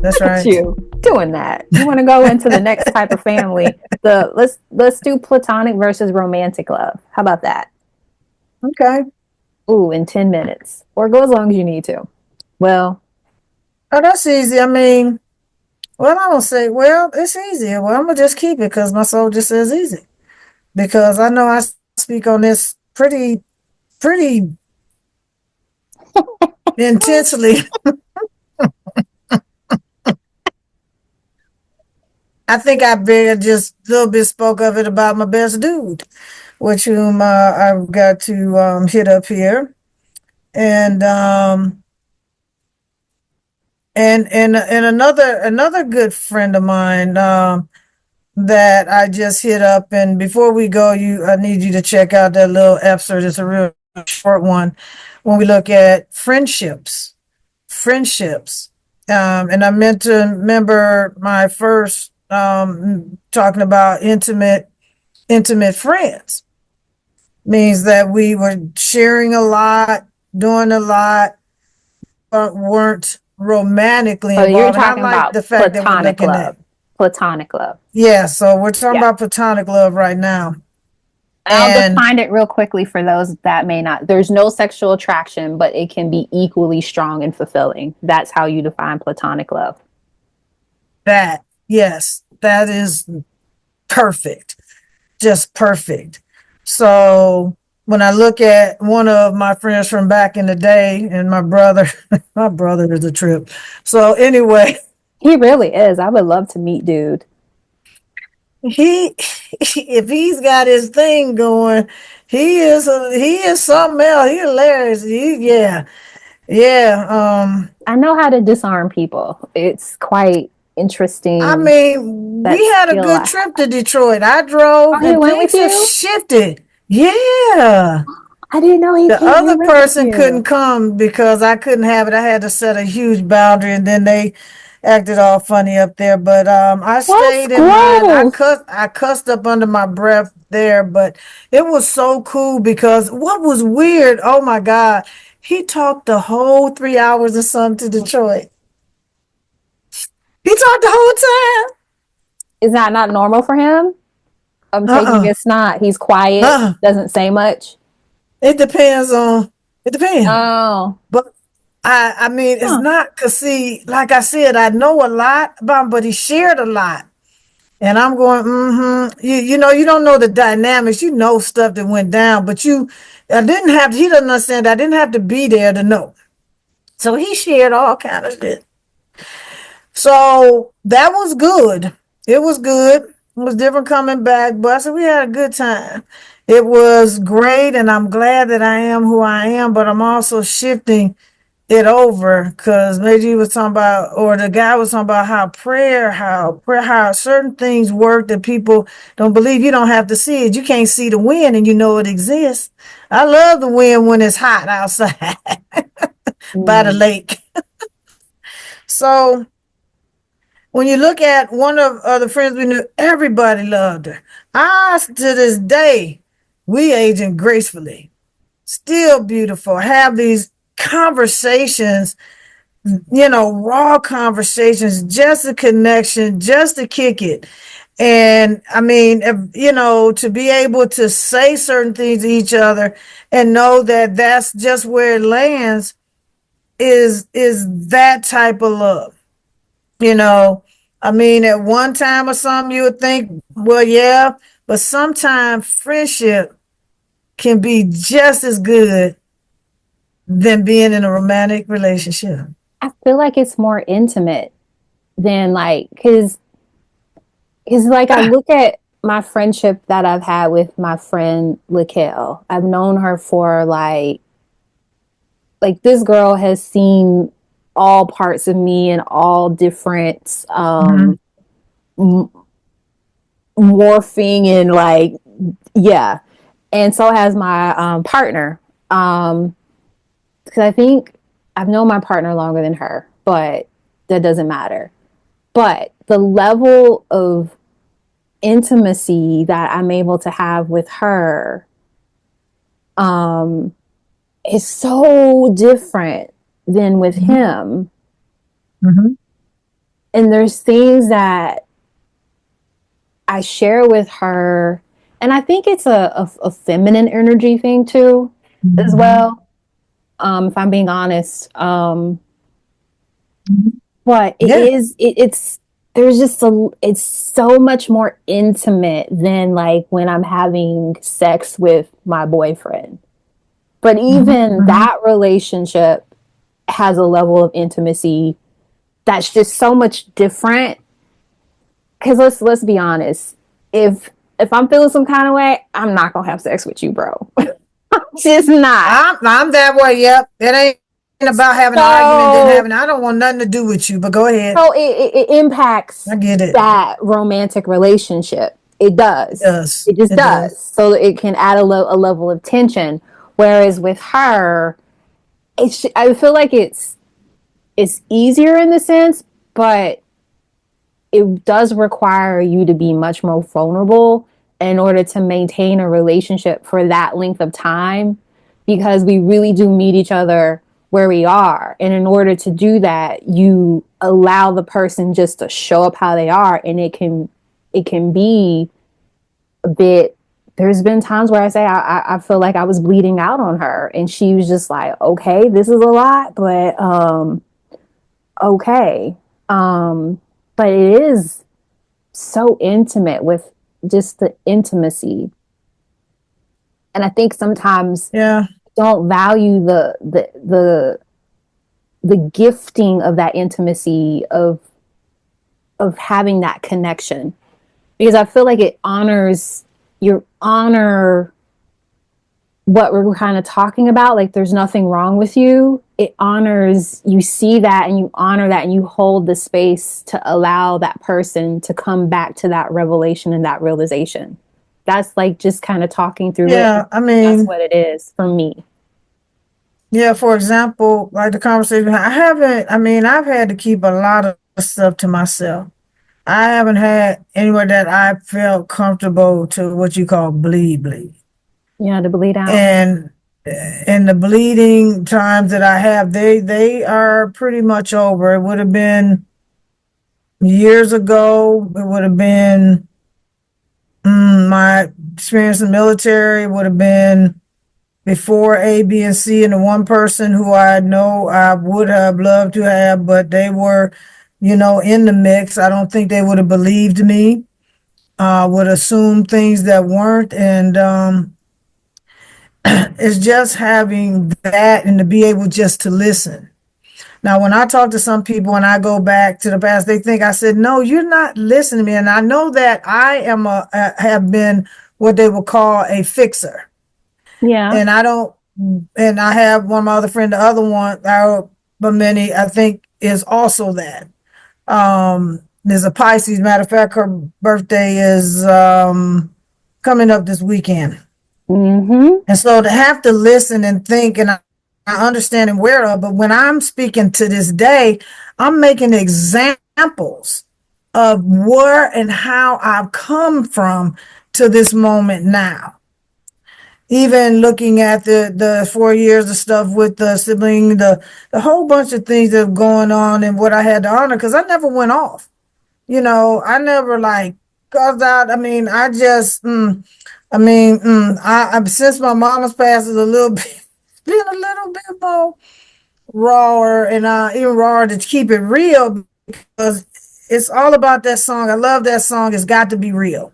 That's Look at right. you doing that. You want to go into the next type of family? The let's do platonic versus romantic love. How about that? Okay. Ooh, in 10 minutes, or go as long as you need to. Well, Oh, that's easy. I mean, well, I don't say, well, it's easy. Well, I'm gonna just keep it because my soul just says easy. Because I know I speak on this pretty intensely. I think I barely just a little bit spoke of it about my best dude, which whom I've got to hit up here, and and another good friend of mine that I just hit up. And before we go, I need you to check out that little excerpt. It's a real short one. When we look at friendships, and I meant to remember my first talking about intimate friends means that we were sharing a lot, doing a lot, but weren't romantically so you're involved. And I talking like about the fact that we're platonic looking at, love. Platonic love. yeah, so we're talking Yeah. about platonic love right now. I'll And define it real quickly for those that may not. There's no sexual attraction, but it can be equally strong and fulfilling. That's how you define platonic love. that, yes, that is perfect, just perfect. So when I look at one of my friends from back in the day and my brother, my brother is a trip. So anyway, He really is. I would love to meet dude. he if he's got his thing going, he is something else. He's hilarious. Yeah. I know how to disarm people. It's quite I interesting mean, we that had a skill good I trip have. to Detroit. I Oh, drove he and went with things have you? shifted. Yeah. I didn't know he The came. He other went with person couldn't you. come because I couldn't have it. I had to set a huge boundary and then they acted all funny up there. But I That's stayed in mine. gross. I cussed up under my breath there, but it was so cool because what was weird, oh my God, he talked the whole 3 hours or something to Detroit. He talked the whole Is that not normal for him? I'm time. taking it's not. He's quiet, Uh-uh. doesn't say much. It depends on it depends. Oh, But I mean it's huh. not cause see, like I said, I know a lot about him, but he shared a lot. And I'm going, mm-hmm. You know, you don't know the dynamics, you know stuff that went down, but I didn't have he doesn't understand I didn't have to be there to know. So he shared all kind of shit. So that was good. It was good. It was different coming back, but I said we had a good time. It was great, and I'm glad that I am who I am, but I'm also shifting it over because maybe he was talking about, or the guy was talking about how certain things work that people don't believe. You don't have to see it. You can't see the wind and you know it exists. I love the wind when it's hot outside by the Mm. lake. So when you look at one of the friends we knew, everybody loved her. I, to this day, we aging gracefully, still beautiful, have these conversations, raw conversations, just a connection, just to kick it. And I mean, to be able to say certain things to each other and know that that's just where it lands is that type of love. You know, I mean, at one time or something, you would think, well, yeah, but sometimes friendship can be just as good than being in a romantic relationship. I feel like it's more intimate than like, because like I Ah, look at my friendship that I've had with my friend Nicole. I've known her for like this girl has seen all parts of me and all different mhm. m- morphing and like yeah, and so has my partner. Because I think I've known my partner longer than her, but that doesn't matter. But the level of intimacy that I'm able to have with her um, is so different than with Mhm. him. Mhm. And there's things that I share with her, and I think it's a feminine energy thing too, as Mhm. well. If I'm being honest, but Yeah. it's there's just a it's so much more intimate than like when I'm having sex with my boyfriend. But Hmm. even Hmm. that relationship has a level of intimacy that's just so much different. Because let's be honest, if I'm feeling some kind of way, I'm not gonna have sex with you, bro. Just not. I'm that way. Yep. It ain't about having an argument, then So having. I don't want nothing to do with you. But go ahead. it impacts I get it. that romantic relationship. It It does. does. It just It does. does. So it can add a level of tension. Whereas with her, I feel like it's easier in the sense, but it does require you to be much more vulnerable in order to maintain a relationship for that length of time, because we really do meet each other where we are. And in order to do that, you allow the person just to show up how they are, and it can be a bit. There's been times where I say I feel like I was bleeding out on her, and she was just like, okay, this is a lot, but okay. Um, but it is so intimate with just the intimacy. And I think sometimes Yeah. don't value the gifting of that intimacy of having that connection, because I feel like it honors your honor what we're kind of talking about, like there's nothing wrong with you. It honors, you see that and you honor that, and you hold the space to allow that person to come back to that revelation and that realization. That's like just kind of talking through it. Yeah. I That's mean, what it is for me. yeah. For example, like the conversation, I haven't. I mean, I've had to keep a lot of stuff to myself. I haven't had anywhere that I felt comfortable to what you call bleed. Yeah, to bleed out. And the bleeding times that I have, they are pretty much over. It would have been years ago. It would have been my experience in the military. It would have been before A, B, and C, and the one person who I know I would have loved to have, but they were, in the mix. I don't think they would have believed me. Would assume things that weren't, and it's just having that and to be able just to listen. Now, when I talk to some people and I go back to the past, they think I said, "No, you're not listening to me." And I know that I am have been what they would call a fixer, Yeah. and I don't. And I have one of my other friend, the other one, but many I think is also that. There's a Pisces. Matter of fact, her birthday is coming up this weekend. Mm-hmm. And so to have to listen and think, and I understand and aware of, but when I'm speaking to this day, I'm making examples of where and how I've come from to this moment now. Even looking at the 4 years of stuff with the sibling, the whole bunch of things that are going on and what I had to honor, because I never went off. I never like caused out. I mean, I just, I since my mama's passed is a little bit, been a little bit more rawer and even rawer to keep it real because it's all about that song. I love that song. It's got to be real.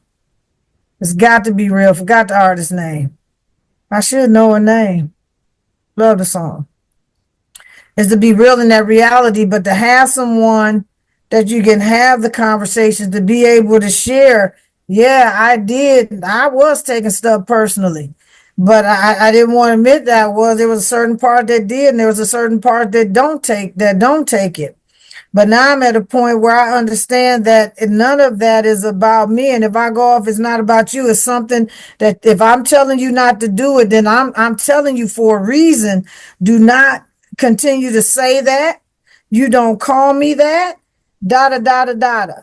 It's got to be real. Forgot the artist's name. I should know her name. Love the song. Is to be real in that reality, but to have someone that you can have the conversations to be able to share. Yeah, I did. I was taking stuff personally, but I didn't want to admit that there was a certain part that did, and there was a certain part that don't take it. But now I'm at a point where I understand that none of that is about me. And if I go off, it's not about you. It's something that if I'm telling you not to do it, then I'm telling you for a reason. Do not continue to say that. You don't call me that. Da da da da da.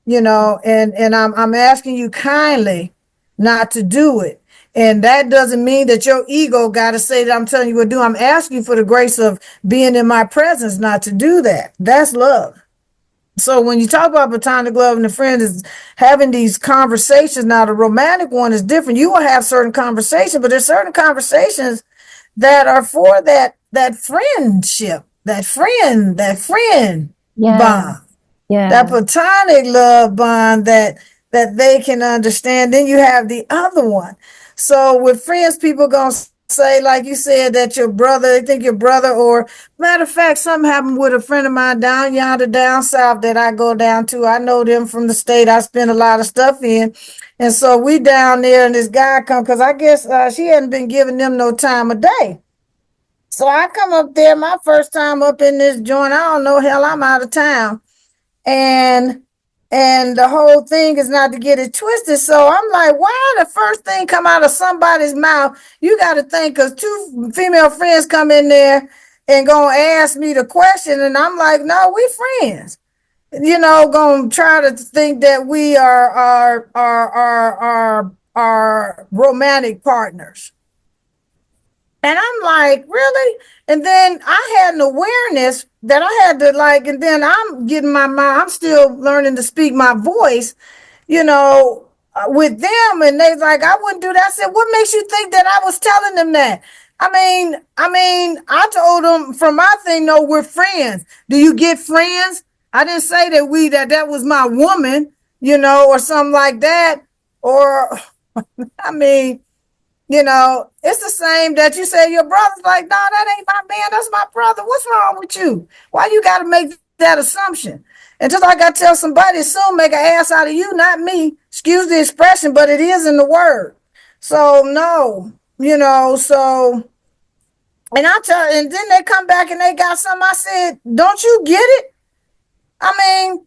And I'm asking you kindly not to do it. And that doesn't mean that your ego got to say that I'm telling you what to do. I'm asking you for the grace of being in my presence not to do that. That's love. So when you talk about platonic love and the friend is having these conversations, now the romantic one is different. You will have certain conversations, but there's certain conversations that are for that friendship, that friend Yeah. bond, that Yeah. platonic love bond that they can understand. Then you have the other one. So with friends, people gonna say, like you said, that your brother, they think your brother, or matter of fact, something happened with a friend of mine down yonder, down south that I go down to. I know them from the state I spend a lot of stuff in. And so we down there and this guy come, because I guess she hadn't been giving them no time of day. So I come up there, my first time up in this joint. I don't know, hell, I'm out of town. And the whole thing is not to get it twisted. So I'm like, why the first thing come out of somebody's mouth? You got to think, because two female friends come in there and gonna ask me the question, and I'm like, no, we friends. Gonna try to think that we are romantic partners. And I'm like, really? And then I had an awareness that I had to, like, and then I'm getting my mind, I'm still learning to speak my voice, with them. And they like, I wouldn't do that. I said, what makes you think that I was telling them that? I told them from my thing, no, we're friends. Do you get friends? I didn't say that was my woman, or something like that. Or, I mean, it's the same that you say your brother's like, no, that ain't my man, that's my brother. What's wrong with you? Why you got to make that assumption? And just like I tell somebody, assume make an ass out of you, not me. Excuse the expression, but it is in the word. So no, and then they come back and they got something. I said, don't you get it? I mean,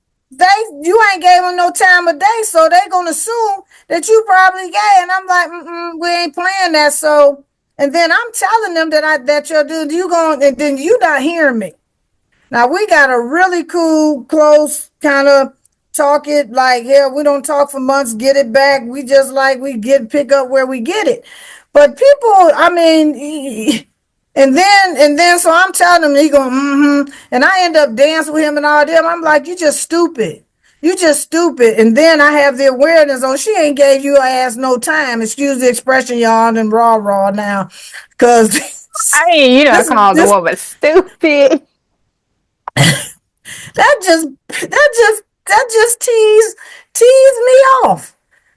you ain't gave them no time of day, so they gonna assume that you probably gay. And I'm like, we ain't playing that. So, and then I'm telling them that you're doing, you going, and then you not hearing me. Now we got a really cool, close kind of talk it like, yeah, we don't talk for months, get it back. We just like we get pick up where we get it. But people, I mean, and then so I'm telling him, he going, and I end up dancing with him and all them. I'm like, you just stupid. You just stupid. And then I have the awareness on she ain't gave you ass no time. Excuse the expression, y'all, and raw now. Cause I mean, you don't this call the this woman stupid. that just teased me off.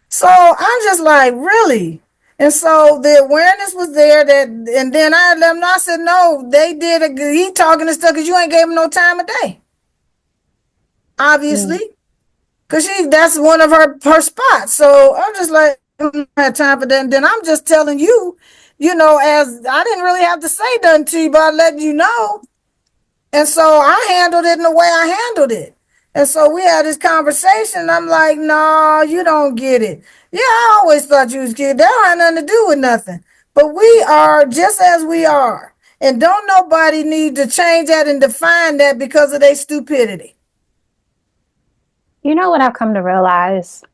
So I'm just like, really? And so the awareness was there that, and then I let them know, I said, no, they did he talking and stuff because you ain't gave him no time of day, obviously. Mm. Because that's one of her spots. So I'm just like, I don't have time for that. And then I'm just telling you, as I didn't really have to say nothing to you, but I letting you know. And so I handled it in the way I handled it. And so we had this conversation. And I'm like, no, you don't get it. Yeah, I always thought you was cute. That don't have nothing to do with nothing. But we are just as we are. And don't nobody need to change that and define that because of their stupidity. You know what I've come to realize?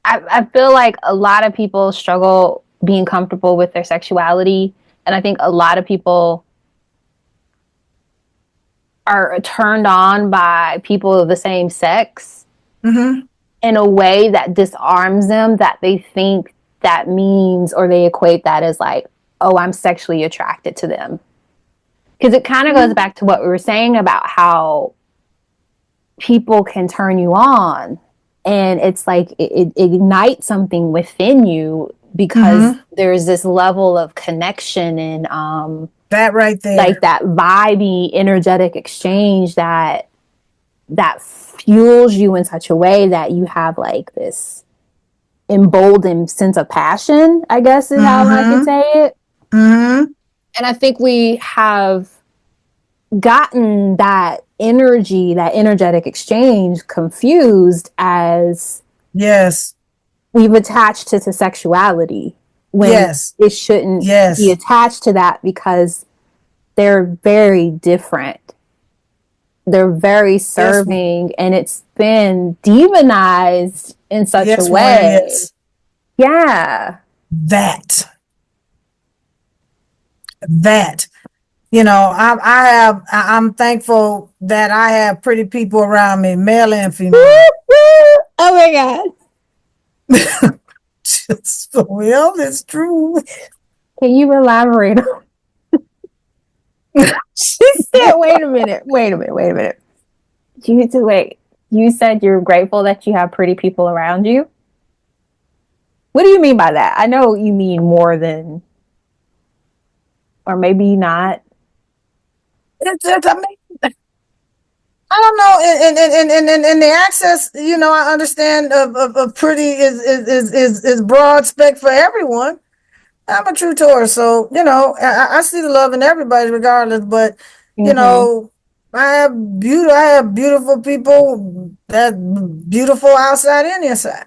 I feel like a lot of people struggle being comfortable with their sexuality. And I think a lot of people are turned on by people of the same sex Mm-hmm. in a way that disarms them, that they think that means, or they equate that as like, oh, I'm sexually attracted to them. Because it kind of goes back to what we were saying about how people can turn you on, and it's like it ignites something within you because Mm-hmm. there's this level of connection and That right like there. that vibey energetic exchange that fuels you in such a way that you have like this emboldened sense of passion, I guess is how I could Mm-hmm. say it. Mm-hmm. And I think we have gotten that energy, that energetic exchange confused as Yes. we've attached to sexuality when Yes. it shouldn't be Yes. attached to that because they're very different. They're very Yes. serving, and it's been demonized in such a Yes, way. Warrioress. Yeah. That. That. I'm thankful that I have pretty people around me, male and female. Oh my god. Well, it's true. Can you elaborate? She said, wait a minute, wait a minute, wait a minute. Wait. You said you're grateful that you have pretty people around you. What do you mean by that? I know you mean more than, or maybe not. I mean, I don't know. And the access, I understand of pretty is broad spec for everyone. I'm a true Taurus, so I see the love in everybody, regardless. But you Mm-hmm. know, I have beautiful people that beautiful outside and inside.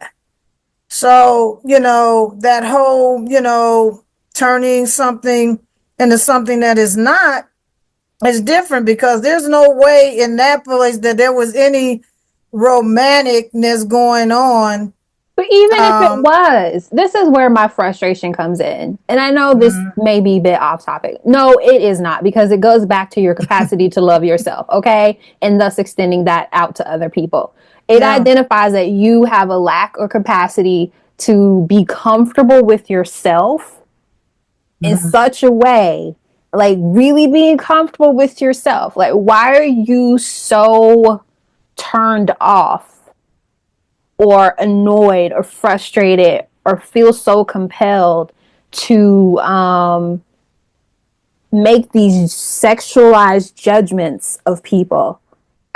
So that whole turning something into something that is not is different, because there's no way in that place that there was any romanticness going on. But even if it Um, was, this is where my frustration comes in. And I know this mm, may be a bit off topic. No, it is not, because it goes back to your capacity to love yourself, okay? And thus extending that out to other people. It yeah. identifies that you have a lack or capacity to be comfortable with yourself in Mm, such a way, like really being comfortable with yourself. Like, why are you so turned off or annoyed or frustrated or feel so compelled to make these sexualized judgments of people?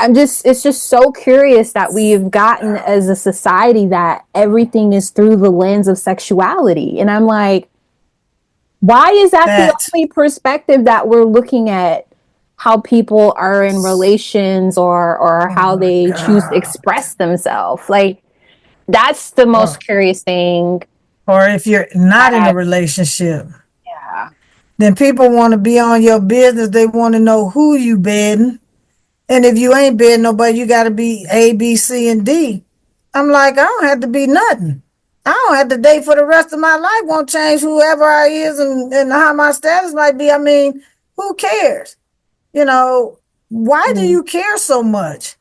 It's just so curious that we've gotten as a society that everything is through the lens of sexuality. And I'm like, why is that the that. only perspective that we're looking at how people are in relations, or Oh how my they choose to God. express themselves? Like, that's the most Or, curious thing or if you're not in a that, relationship, yeah. then people want to be on your business. They want to know who you bedding. And if you ain't bedding nobody, you got to be A, B, C, and D. I'm like, I don't have to be nothing. I don't have to date for the rest of my life. Won't change whoever I is, and how my status might be. I mean, who cares? You know, why do Mm. you care so much?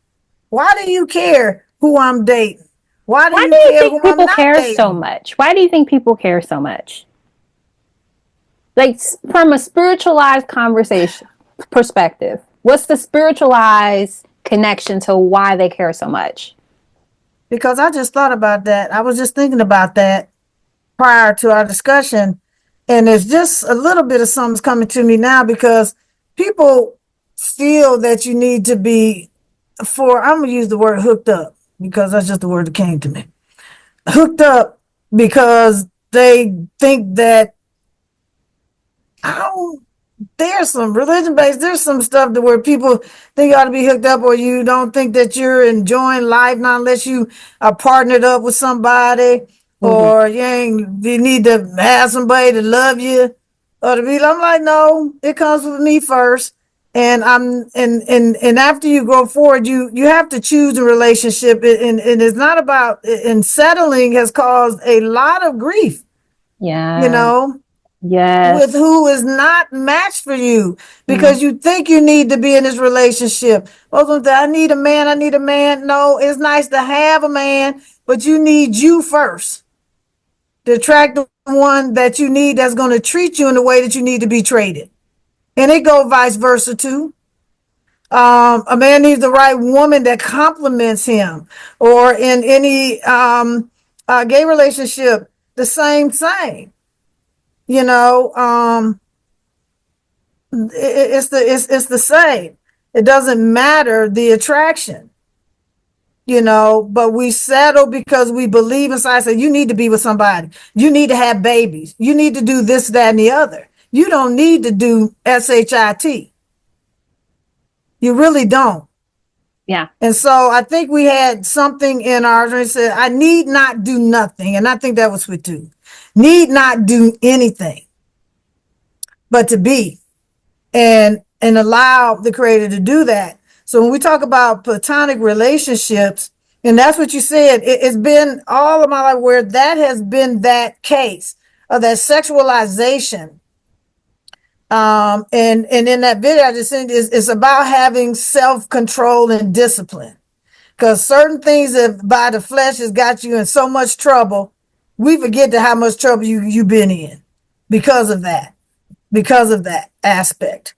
Why do you care who I'm dating? Why do Why you do you care think who I'm people not care so dating? much? Why do you think people care so much? Like, from a spiritualized conversation perspective, what's the spiritualized connection to why they care so much? Because I just thought about that. I was just thinking about that prior to our discussion. And there's just a little bit of something's coming to me now, because people feel that you need to be, I'm going to use the word hooked up, because that's just the word that came to me. Hooked up because they think that, I don't there's some religion based, there's some stuff to where people think you ought to be hooked up, or you don't think that you're enjoying life, not unless you are partnered up with somebody, Mm-hmm. or you need to have somebody to love you, or to be. I'm like, no, it comes with me first. And after you go forward, you have to choose a relationship, and it's not about, and settling has caused a lot of grief, you Yeah. know with Yes. who is not matched for you, Mm. because you think you need to be in this relationship. Most of them say, I need a man, I need a man. No, it's nice to have a man, but you need you first to attract the one that you need, that's going to treat you in the way that you need to be treated. And it go vice versa too. A man needs the right woman that compliments him, or in any gay relationship, the same thing. You know, it's the same. It doesn't matter the attraction, but we settle because we believe inside. Say, you need to be with somebody. You need to have babies. You need to do this, that, and the other. You don't need to do SHIT. You really don't. Yeah. And so I think we had something in ours that said, I need not do nothing. And I think that was with two. Need not do anything but to be, and allow the creator to do that. So when we talk about platonic relationships, and that's what you said, it's been all of my life where that has been that case of that sexualization And in that video I just sent it's about having self-control and discipline. Because certain things that by the flesh has got you in so much trouble, we forget to how much trouble you've been in because of that, because of that aspect.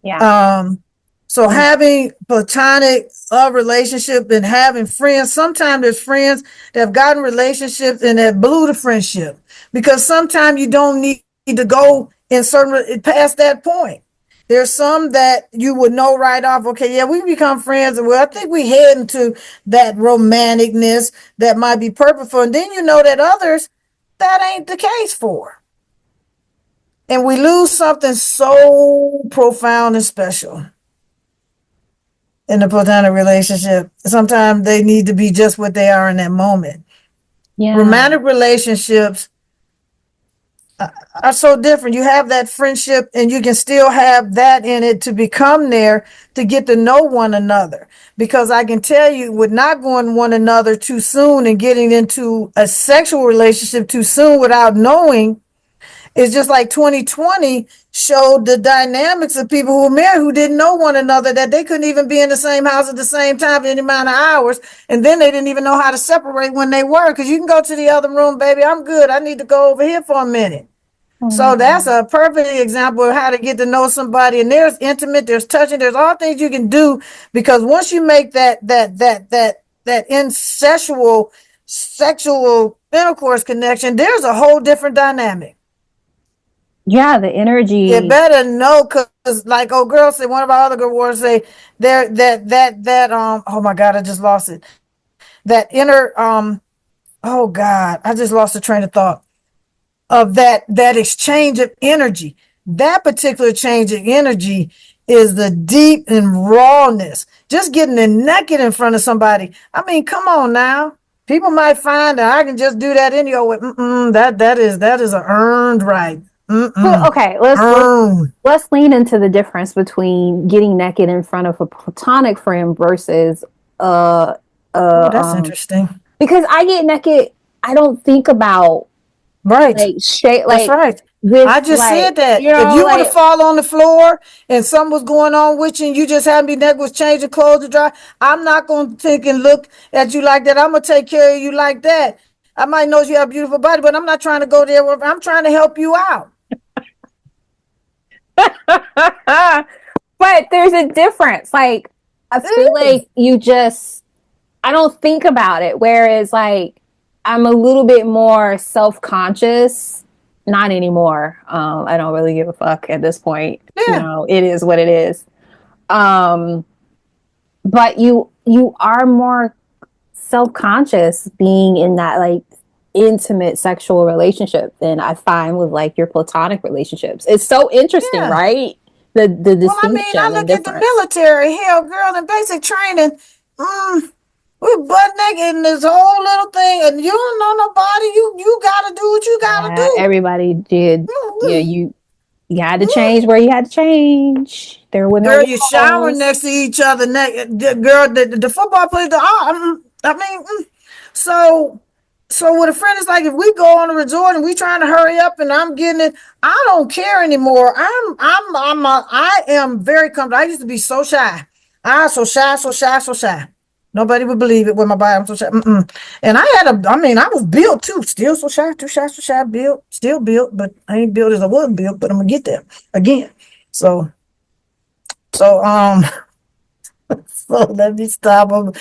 Yeah. Um, so having platonic relationship and having friends, sometimes there's friends that have gotten relationships and that blew the friendship because sometimes you don't need to go in certain past that point. There's some that you would know right off. Okay, yeah, we become friends, and well, I think we head into that romanticness that might be purposeful, and then you know that others that ain't the case for, and we lose something so profound and special in the platonic relationship. Sometimes they need to be just what they are in that moment. Yeah. Romantic relationships are so different. You have that friendship and you can still have that in it to become there to get to know one another. Because I can tell you, with not going one another too soon and getting into a sexual relationship too soon without knowing, it's just like 2020 showed the dynamics of people who were married who didn't know one another, that they couldn't even be in the same house at the same time for any amount of hours. And then they didn't even know how to separate when they were. Because you can go to the other room, baby, I'm good. I need to go over here for a minute. Oh my So that's God. a perfect example of how to get to know somebody. And there's intimate, there's touching, there's all things you can do because once you make that incestual sexual intercourse connection, there's a whole different dynamic. Yeah, the You energy. better know, cause like old girl said, one of our other good words say there that oh my God, I just lost it. That inner oh God, I just lost the train of thought of that exchange of energy. That particular change of energy is the deep and rawness. Just getting the naked in front of somebody. I mean, come on now. People might find that I can just do that anyway. That is an earned right. Well, Mm-mm. okay, let's Earned. let's lean into the difference between getting naked in front of a platonic friend versus uh Oh, uh that's um interesting. because I get naked, I don't think about Right. like shape, That's like right. with I just like said that. you If know you were to like fall on the floor and something was going on with you and you just happened to be naked, was changing clothes to dry, I'm not going to take and look at you like that. I'm going to take care of you like that. I might know you have a beautiful body, but I'm not trying to go there. I'm trying to help you out. but there's a difference. Like I feel It is. like you just I don't think about it. Whereas like I'm a little bit more self-conscious. Not anymore. I don't really give a fuck at this point. You Yeah. know, it is what it is. Um, but you are more self-conscious being in that like intimate sexual relationship than I find with like your platonic relationships. It's so interesting, Yeah. right? The Well, I mean, I distinction and look at the difference. military. Hell, girl, in basic training. Mm, we're butt naked in this whole little thing, and you don't know nobody. You gotta do what you gotta Yeah, do. everybody did. Yeah, Mm-hmm. you had to change where you had to change. There were no Girl, you showering walls. next to each other. Girl, the football players. I mean, so so with a friend, it's like if we go on a resort and we trying to hurry up and I'm getting it, I don't care anymore. I am very comfortable. I used to be so shy. I so shy, so shy, so shy. Nobody would believe it with my body. I'm so shy. Mm-mm. And I mean, I was built too. Still so shy, too shy, so shy. Built, still built, but I ain't built as I was built. But I'm gonna get there again. So so so let me stop.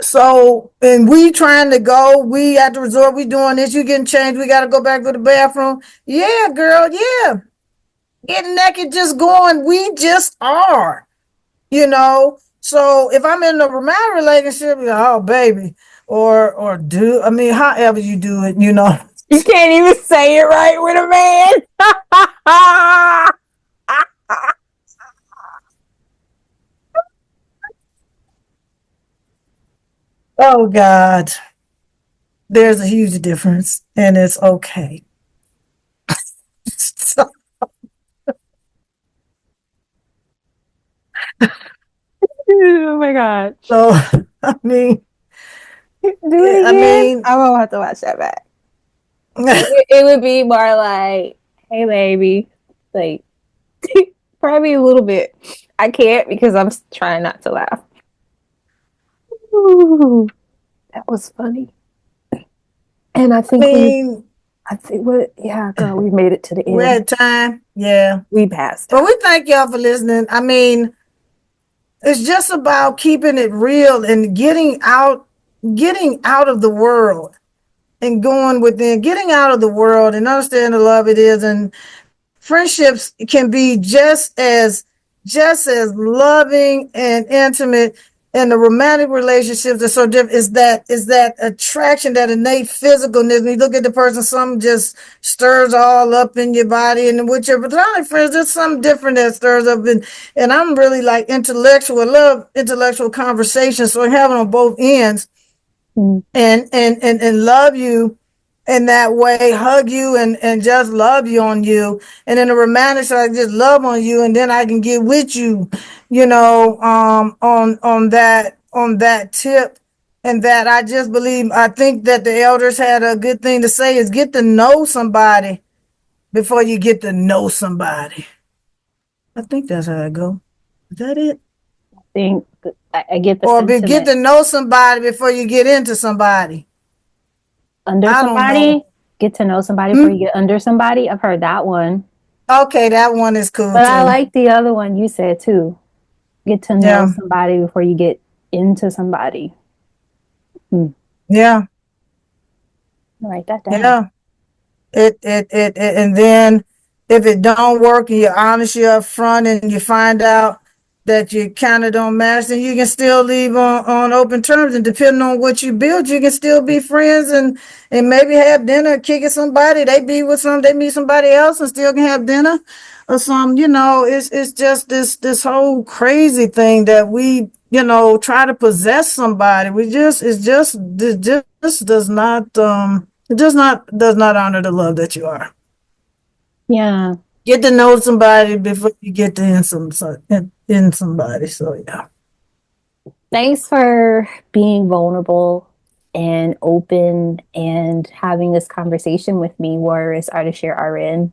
So and we trying to go. We at the resort. We doing this. You getting changed. We got to go back to the bathroom. Yeah, girl. Yeah, getting naked, just going. We just are. You know. So if I'm in a romantic relationship, oh baby, or do I mean however you do it, you know. You can't even say it right with a man. Oh God, there's a huge difference, and it's okay. So, Oh my god. so I mean, Do it I again. mean. I'm gonna have to watch that back. It would be more like, hey baby. Like Probably a little bit. I can't because I'm trying not to laugh. Ooh, that was funny. And I I think mean, yeah, girl, we made it to the we're end. at time. Yeah. We passed But time. we thank y'all for listening. I mean, it's just about keeping it real and getting out of the world and going within, getting out of the world and understanding the love it is. And friendships can be just as loving and intimate, and the romantic relationships are so different. Is that attraction, that innate physicalness. When you look at the person, something just stirs all up in your body, and with your platonic friends, there's something different that stirs up. And I'm really like intellectual. I love intellectual conversations, so having on both ends, Mm. and love you in that way, hug you and just love you on you. And then the romantic side, just love on you, and then I can get with you, on that tip. And that I just believe, I think that the elders had a good thing to say, is get to know somebody before you get to know somebody. I think that's how I go. Is that it? I think I get the Or get sentiment. to know somebody before you get into somebody. Under I don't know. somebody, get to know somebody before you Hmm? get under somebody. I've heard that one. Okay, that one is cool But I too. like the other one you said too. Get to know Yeah, somebody before you get into somebody. Hmm. yeah, Write that down. yeah. And then if it don't work and you're honest, you're up front, and you find out that you kind of don't match, then you can still leave on open terms. And depending on what you build, you can still be friends, and maybe have dinner, kick it somebody. They meet somebody else and still can have dinner or something. It's just this whole crazy thing that we, try to possess somebody. It just does not honor the love that you are. Yeah. Get to know somebody before you get to in somebody. So yeah. Thanks for being vulnerable and open and having this conversation with me, Warrioress Ardeshir RN.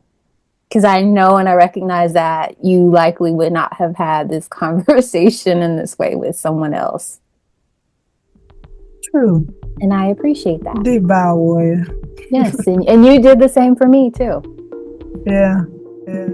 Because I know and I recognize that you likely would not have had this conversation in this way with someone else. True. And I appreciate that. Deep bow warrior. Yes. And you did the same for me too. Yeah. Yeah.